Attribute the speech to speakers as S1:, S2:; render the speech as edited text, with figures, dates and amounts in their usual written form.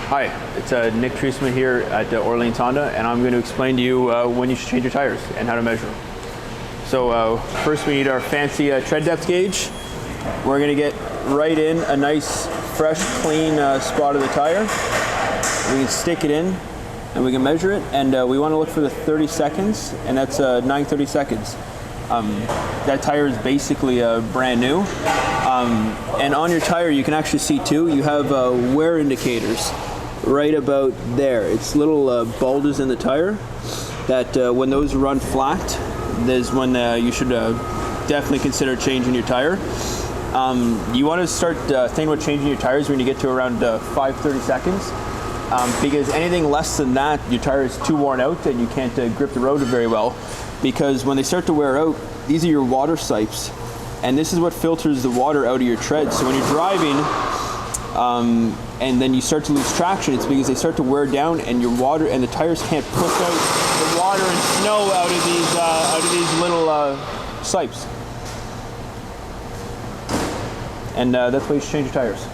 S1: Hi, it's Nick Treisman here at Orléans Honda, and I'm going to explain to you when you should change your tires and how to measure them. So first we need our fancy tread depth gauge. We're going to get right in a nice, fresh, clean spot of the tire. We can stick it in and we can measure it, and we want to look for the 30 seconds, and that's 9:30 seconds. That tire is basically brand new. And on your tire you can actually see too, you have wear indicators right about there. It's little bulges in the tire that when those run flat, there's when you should definitely consider changing your tire. You want to start thinking about changing your tires when you get to around 5:30 seconds, because anything less than that, your tire is too worn out and you can't grip the road very well, because when they start to wear out, these are your water sipes, and this is what filters the water out of your tread. So when you're driving and then you start to lose traction, it's because they start to wear down, and your water and the tires can't push out the water and snow out of these little sipes. And that's why you should change your tires.